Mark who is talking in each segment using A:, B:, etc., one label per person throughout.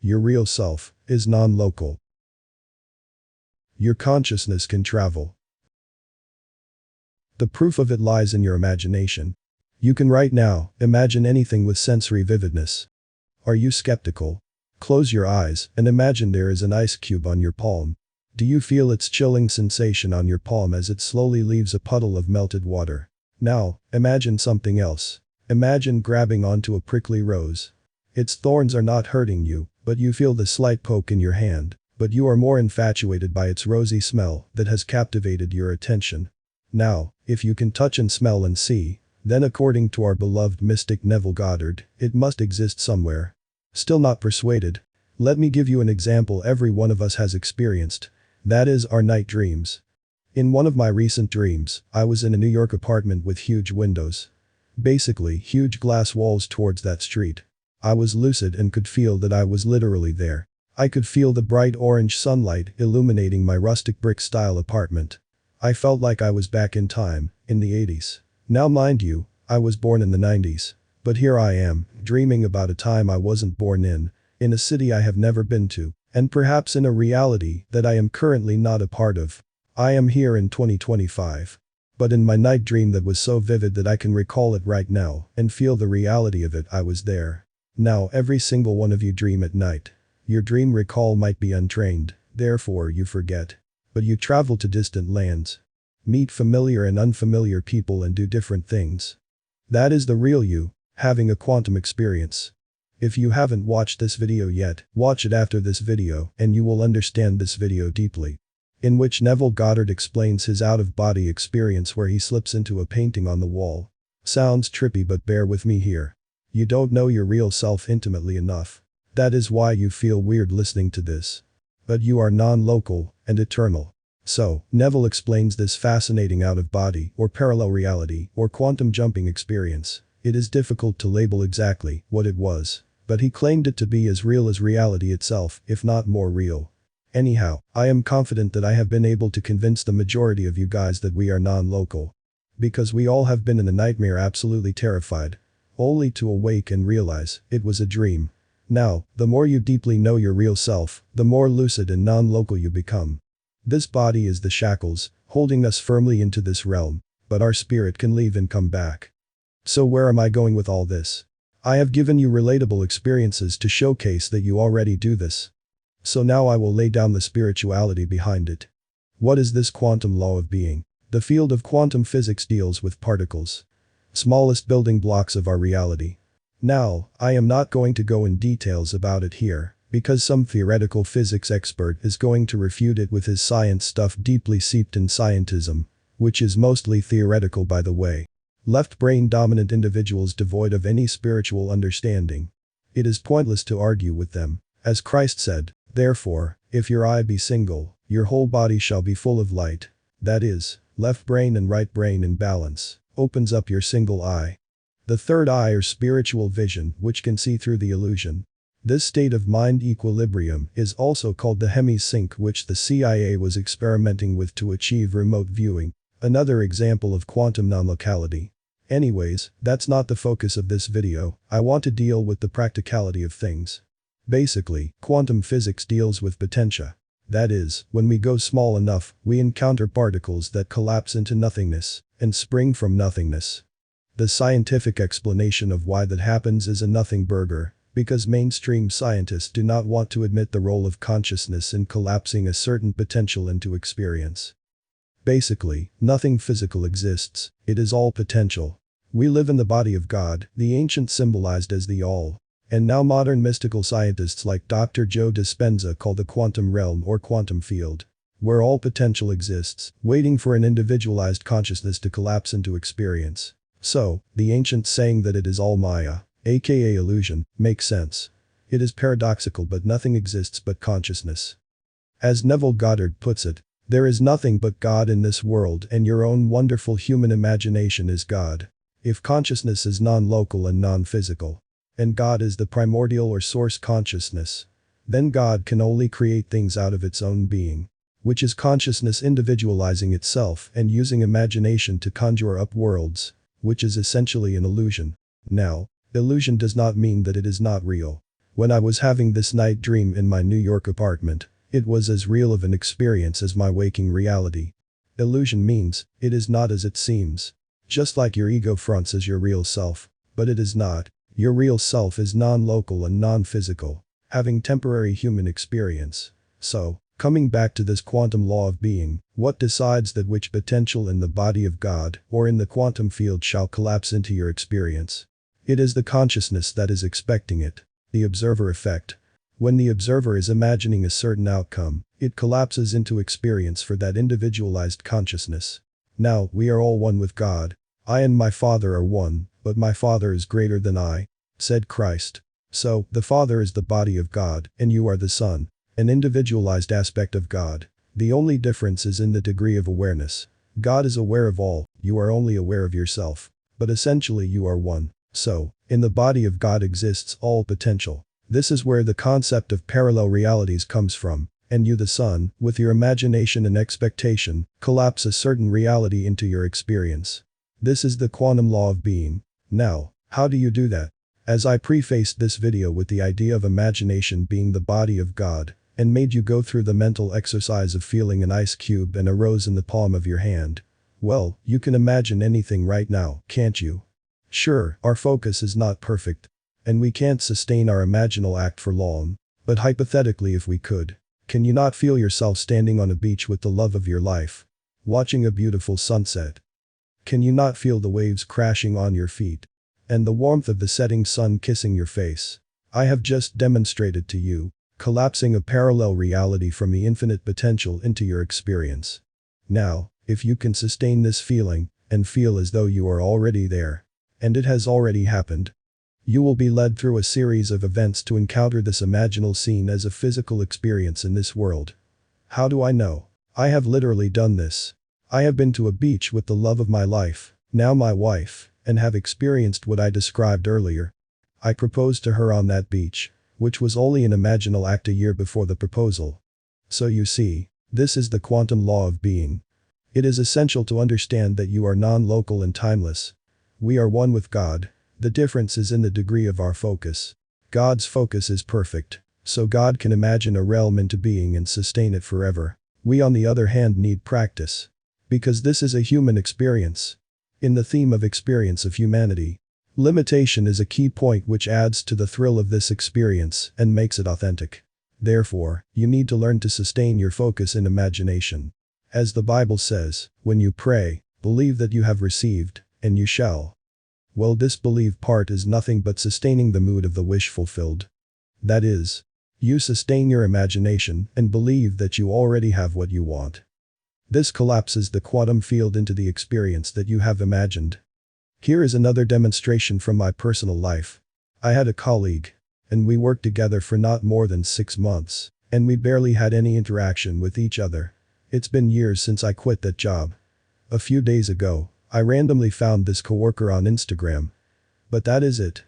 A: Your real self is non-local. Your consciousness can travel. The proof of it lies in your imagination. You can right now imagine anything with sensory vividness. Are you skeptical? Close your eyes and imagine there is an ice cube on your palm. Do you feel its chilling sensation on your palm as it slowly leaves a puddle of melted water? Now, imagine something else. Imagine grabbing onto a prickly rose. Its thorns are not hurting you, but you feel the slight poke in your hand, but you are more infatuated by its rosy smell that has captivated your attention. Now, if you can touch and smell and see, then according to our beloved mystic Neville Goddard, it must exist somewhere. Still not persuaded? Let me give you an example every one of us has experienced. That is our night dreams. In one of my recent dreams, I was in a New York apartment with huge windows. Basically, huge glass walls towards that street. I was lucid and could feel that I was literally there. I could feel the bright orange sunlight illuminating my rustic brick-style apartment. I felt like I was back in time, in the 80s. Now mind you, I was born in the 90s. But here I am, dreaming about a time I wasn't born in a city I have never been to, and perhaps in a reality that I am currently not a part of. I am here in 2025. But in my night dream that was so vivid that I can recall it right now and feel the reality of it, I was there. Now every single one of you dream at night. Your dream recall might be untrained, therefore you forget. But you travel to distant lands. Meet familiar and unfamiliar people and do different things. That is the real you, having a quantum experience. If you haven't watched this video yet, watch it after this video and you will understand this video deeply. In which Neville Goddard explains his out-of-body experience where he slips into a painting on the wall. Sounds trippy, but bear with me here. You don't know your real self intimately enough. That is why you feel weird listening to this. But you are non-local and eternal. So, Neville explains this fascinating out-of-body or parallel reality or quantum jumping experience. It is difficult to label exactly what it was, but he claimed it to be as real as reality itself, if not more real. Anyhow, I am confident that I have been able to convince the majority of you guys that we are non-local. Because we all have been in a nightmare absolutely terrified. Only to awake and realize it was a dream. Now, the more you deeply know your real self, the more lucid and non-local you become. This body is the shackles, holding us firmly into this realm, but our spirit can leave and come back. So where am I going with all this? I have given you relatable experiences to showcase that you already do this. So now I will lay down the spirituality behind it. What is this quantum law of being? The field of quantum physics deals with particles. Smallest building blocks of our reality. Now, I am not going to go in details about it here, because some theoretical physics expert is going to refute it with his science stuff deeply seeped in scientism, which is mostly theoretical by the way. Left brain dominant individuals devoid of any spiritual understanding. It is pointless to argue with them. As Christ said, therefore, if your eye be single, your whole body shall be full of light. That is, left brain and right brain in balance, opens up your single eye. The third eye or spiritual vision which can see through the illusion. This state of mind equilibrium is also called the hemisync, which the CIA was experimenting with to achieve remote viewing. Another example of quantum non-locality. Anyways, that's not the focus of this video. I want to deal with the practicality of things. Basically, quantum physics deals with potentia. That is, when we go small enough, we encounter particles that collapse into nothingness and spring from nothingness. The scientific explanation of why that happens is a nothing burger, because mainstream scientists do not want to admit the role of consciousness in collapsing a certain potential into experience. Basically, nothing physical exists, it is all potential. We live in the body of God, the ancient symbolized as the all. And now modern mystical scientists like Dr. Joe Dispenza call the quantum realm or quantum field, where all potential exists, waiting for an individualized consciousness to collapse into experience. So, the ancient saying that it is all Maya, aka illusion, makes sense. It is paradoxical, but nothing exists but consciousness. As Neville Goddard puts it, there is nothing but God in this world, and your own wonderful human imagination is God. If consciousness is non-local and non-physical, and God is the primordial or source consciousness, then God can only create things out of its own being, which is consciousness individualizing itself and using imagination to conjure up worlds, which is essentially an illusion. Now, illusion does not mean that it is not real. When I was having this night dream in my New York apartment, it was as real of an experience as my waking reality. Illusion means, it is not as it seems. Just like your ego fronts as your real self, but it is not. Your real self is non-local and non-physical, having temporary human experience. So, coming back to this quantum law of being, what decides that which potential in the body of God or in the quantum field shall collapse into your experience? It is the consciousness that is expecting it. The observer effect. When the observer is imagining a certain outcome, it collapses into experience for that individualized consciousness. Now, we are all one with God. I and my Father are one, but my Father is greater than I, said Christ. So, the Father is the body of God, and you are the Son, an individualized aspect of God. The only difference is in the degree of awareness. God is aware of all, you are only aware of yourself. But essentially you are one. So, in the body of God exists all potential. This is where the concept of parallel realities comes from, and you the Son, with your imagination and expectation, collapse a certain reality into your experience. This is the quantum law of being. Now, how do you do that? As I prefaced this video with the idea of imagination being the body of God, and made you go through the mental exercise of feeling an ice cube and a rose in the palm of your hand. Well, you can imagine anything right now, can't you? Sure, our focus is not perfect. And we can't sustain our imaginal act for long. But hypothetically if we could. Can you not feel yourself standing on a beach with the love of your life? Watching a beautiful sunset? Can you not feel the waves crashing on your feet? And the warmth of the setting sun kissing your face? I have just demonstrated to you, collapsing a parallel reality from the infinite potential into your experience. Now, if you can sustain this feeling, and feel as though you are already there, and it has already happened, you will be led through a series of events to encounter this imaginal scene as a physical experience in this world. How do I know? I have literally done this. I have been to a beach with the love of my life, now my wife, and have experienced what I described earlier. I proposed to her on that beach, which was only an imaginal act a year before the proposal. So you see, this is the quantum law of being. It is essential to understand that you are non-local and timeless. We are one with God. The difference is in the degree of our focus. God's focus is perfect, so God can imagine a realm into being and sustain it forever. We on the other hand need practice. Because this is a human experience. In the theme of experience of humanity, limitation is a key point which adds to the thrill of this experience and makes it authentic. Therefore, you need to learn to sustain your focus in imagination. As the Bible says, when you pray, believe that you have received, and you shall. Well, this believe part is nothing but sustaining the mood of the wish fulfilled. That is, you sustain your imagination and believe that you already have what you want. This collapses the quantum field into the experience that you have imagined. Here is another demonstration from my personal life. I had a colleague, and we worked together for not more than 6 months, and we barely had any interaction with each other. It's been years since I quit that job. A few days ago, I randomly found this coworker on Instagram. But that is it.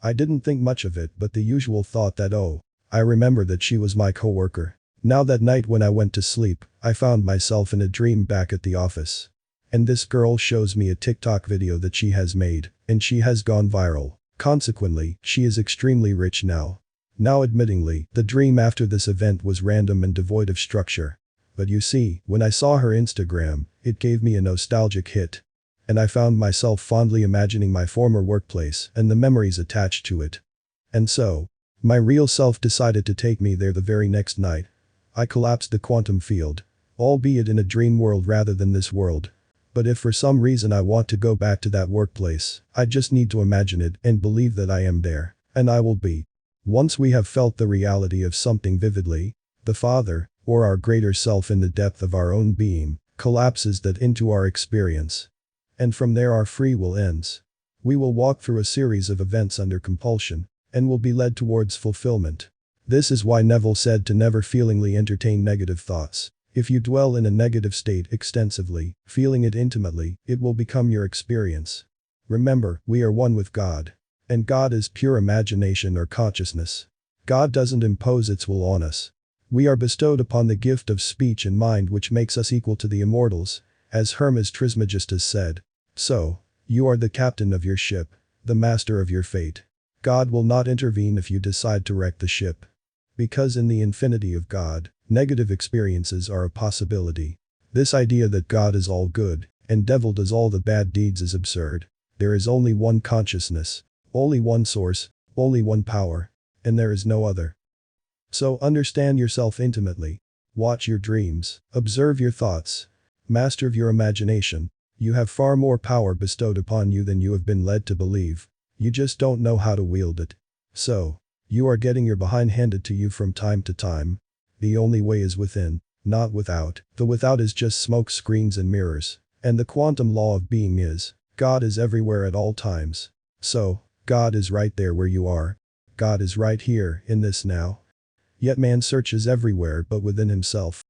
A: I didn't think much of it but the usual thought that oh, I remember that she was my coworker. Now that night when I went to sleep, I found myself in a dream back at the office. And this girl shows me a TikTok video that she has made, and she has gone viral. Consequently, she is extremely rich now. Now admittingly, the dream after this event was random and devoid of structure. But you see, when I saw her Instagram, it gave me a nostalgic hit. And I found myself fondly imagining my former workplace and the memories attached to it. And so, my real self decided to take me there the very next night. I collapsed the quantum field, albeit in a dream world rather than this world. But if for some reason I want to go back to that workplace, I just need to imagine it and believe that I am there, and I will be. Once we have felt the reality of something vividly, the Father, or our greater self in the depth of our own being, collapses that into our experience. And from there our free will ends. We will walk through a series of events under compulsion, and will be led towards fulfillment. This is why Neville said to never feelingly entertain negative thoughts. If you dwell in a negative state extensively, feeling it intimately, it will become your experience. Remember, we are one with God. And God is pure imagination or consciousness. God doesn't impose its will on us. We are bestowed upon the gift of speech and mind which makes us equal to the immortals, as Hermes Trismegistus said. So, you are the captain of your ship, the master of your fate. God will not intervene if you decide to wreck the ship. Because in the infinity of God, negative experiences are a possibility. This idea that God is all good and devil does all the bad deeds is absurd. There is only one consciousness, only one source, only one power, and there is no other. So understand yourself intimately. Watch your dreams, observe your thoughts, master of your imagination. You have far more power bestowed upon you than you have been led to believe. You just don't know how to wield it. So, you are getting your behind handed to you from time to time. The only way is within, not without. The without is just smoke screens and mirrors. And the quantum law of being is, God is everywhere at all times. So, God is right there where you are. God is right here, in this now. Yet man searches everywhere but within himself.